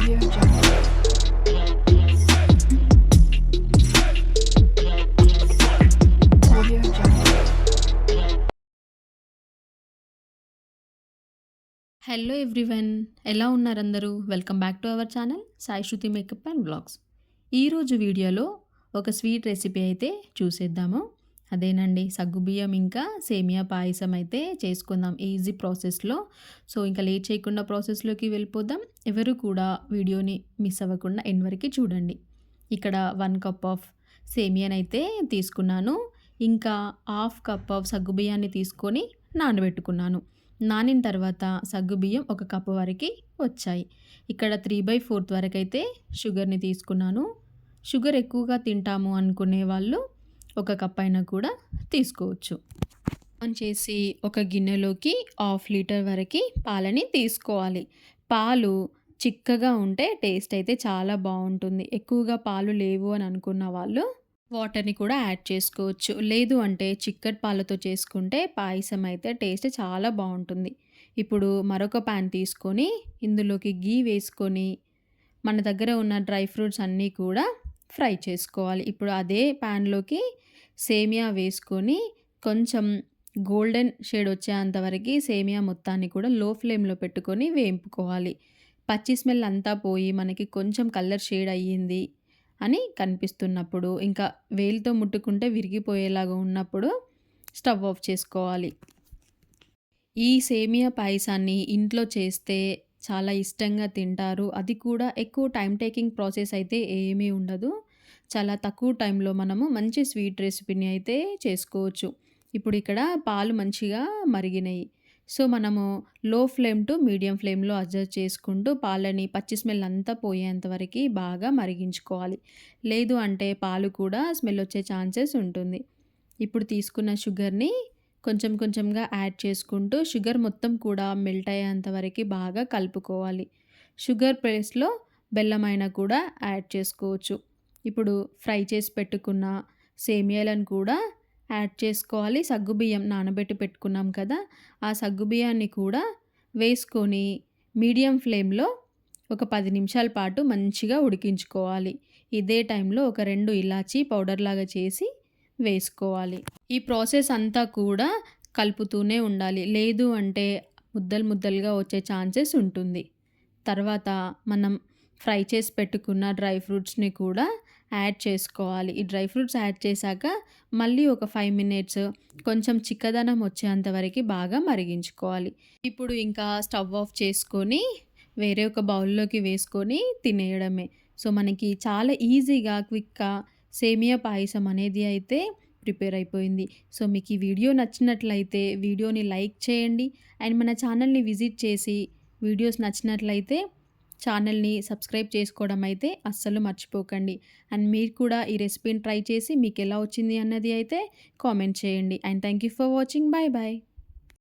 Audio Jungle. Audio Jungle. Hello everyone, ఎలా ఉన్నారు అందరూ? Welcome back to our channel Sai Shruti makeup and blogs. ఈరోజు వీడియోలో ఒక స్వీట్ రెసిపీ అయితే చూసేద్దాము. అదేనండి, సగ్గుబియ్యం ఇంకా సేమియా పాయసం అయితే చేసుకుందాం ఈజీ ప్రాసెస్లో. సో ఇంకా లేట్ చేయకుండా ప్రాసెస్లోకి వెళ్ళిపోదాం. ఎవరు కూడా వీడియోని మిస్ అవ్వకుండా ఎండ్ వరకు చూడండి. ఇక్కడ 1 కప్ ఆఫ్ సేమియానైతే తీసుకున్నాను. ఇంకా హాఫ్ కప్ ఆఫ్ సగ్గుబియ్యాన్ని తీసుకొని నానబెట్టుకున్నాను. నానిన తర్వాత సగ్గుబియ్యం 1 కప్పు వరకు వచ్చాయి. ఇక్కడ 3/4 వరకు అయితే షుగర్ని తీసుకున్నాను. షుగర్ ఎక్కువగా తింటాము అనుకునే వాళ్ళు 1 కప్ అయినా కూడా తీసుకోవచ్చు. ఆన్ చేసి ఒక గిన్నెలోకి 1/2 లీటర్ వరకు పాలని తీసుకోవాలి. పాలు చిక్కగా ఉంటే టేస్ట్ అయితే చాలా బాగుంటుంది. ఎక్కువగా పాలు లేవు అని అనుకున్న వాళ్ళు వాటర్ని కూడా యాడ్ చేసుకోవచ్చు. లేదు అంటే చిక్కటి పాలతో చేసుకుంటే పాయసం అయితే టేస్ట్ చాలా బాగుంటుంది. ఇప్పుడు మరొక ప్యాన్ తీసుకొని ఇందులోకి గీ వేసుకొని మన దగ్గర ఉన్న డ్రై ఫ్రూట్స్ అన్నీ కూడా ఫ్రై చేసుకోవాలి. ఇప్పుడు అదే ప్యాన్లోకి సేమియా వేసుకొని కొంచెం గోల్డెన్ షేడ్ వచ్చేంత వరకు సేమియా మొత్తాన్ని కూడా లో ఫ్లేమ్లో పెట్టుకొని వేయింపుకోవాలి. పచ్చి స్మెల్ అంతా పోయి మనకి కొంచెం కలర్ షేడ్ అయ్యింది అని కనిపిస్తున్నప్పుడు, ఇంకా వేలితో ముట్టుకుంటే విరిగిపోయేలాగా ఉన్నప్పుడు స్టవ్ ఆఫ్ చేసుకోవాలి. ఈ సేమియా పాయసాన్ని ఇంట్లో చేస్తే చాలా ఇష్టంగా తింటారు. అది కూడా ఎక్కువ టైం టేకింగ్ ప్రాసెస్ అయితే ఏమీ ఉండదు. చాలా తక్కువ టైంలో మనము మంచి స్వీట్ రెసిపీని అయితే చేసుకోవచ్చు. ఇప్పుడు ఇక్కడ పాలు మంచిగా మరిగినాయి. సో మనము లో ఫ్లేమ్ టు మీడియం ఫ్లేమ్లో అడ్జస్ట్ చేసుకుంటూ పాలని పచ్చి స్మెల్ అంతా పోయేంత వరకు బాగా మరిగించుకోవాలి. లేదు అంటే పాలు కూడా స్మెల్ వచ్చే ఛాన్సెస్ ఉంటుంది. ఇప్పుడు తీసుకున్న షుగర్ని కొంచెం కొంచెంగా యాడ్ చేసుకుంటూ షుగర్ మొత్తం కూడా మెల్ట్ అయ్యేంత వరకు బాగా కలుపుకోవాలి. షుగర్ ప్లేస్లో బెల్లమైనా కూడా యాడ్ చేసుకోవచ్చు. ఇప్పుడు ఫ్రై చేసి పెట్టుకున్న సేమియాలను కూడా యాడ్ చేసుకోవాలి. సగ్గుబియ్యం నానబెట్టి పెట్టుకున్నాం కదా, ఆ సగ్గుబియ్యాన్ని కూడా వేసుకొని మీడియం ఫ్లేమ్లో ఒక 10 నిమిషాల పాటు మంచిగా ఉడికించుకోవాలి. ఇదే టైంలో ఒక 2 ఇలాచీ పౌడర్ లాగా చేసి వేసుకోవాలి. ఈ ప్రాసెస్ అంతా కూడా కలుపుతూనే ఉండాలి. లేదు అంటే ముద్దలు ముద్దలుగా వచ్చే ఛాన్సెస్ ఉంటుంది. తర్వాత మనం ఫ్రై చేసి పెట్టుకున్న డ్రై ఫ్రూట్స్ని కూడా యాడ్ చేసుకోవాలి. ఈ డ్రై ఫ్రూట్స్ యాడ్ చేశాక మళ్ళీ ఒక 5 మినిట్స్ కొంచెం చిక్కదనం వచ్చేంత వరకు బాగా మరిగించుకోవాలి. ఇప్పుడు ఇంకా స్టవ్ ఆఫ్ చేసుకొని వేరే ఒక బౌల్లోకి వేసుకొని తినేయడమే. సో మనకి చాలా ఈజీగా క్విక్గా సేమియా పాయసం అనేది అయితే ప్రిపేర్ అయిపోయింది. సో మీకు ఈ వీడియో నచ్చినట్లయితే వీడియోని లైక్ చేయండి. అండ్ మన ఛానల్ని విజిట్ చేసి వీడియోస్ నచ్చినట్లయితే ఛానల్ని సబ్స్క్రైబ్ చేసుకోవడం అయితే అస్సలు మర్చిపోకండి. అండ్ మీరు కూడా ఈ రెసిపీని ట్రై చేసి మీకు ఎలా వచ్చింది అన్నది అయితే కామెంట్ చేయండి. And thank you for watching. Bye bye.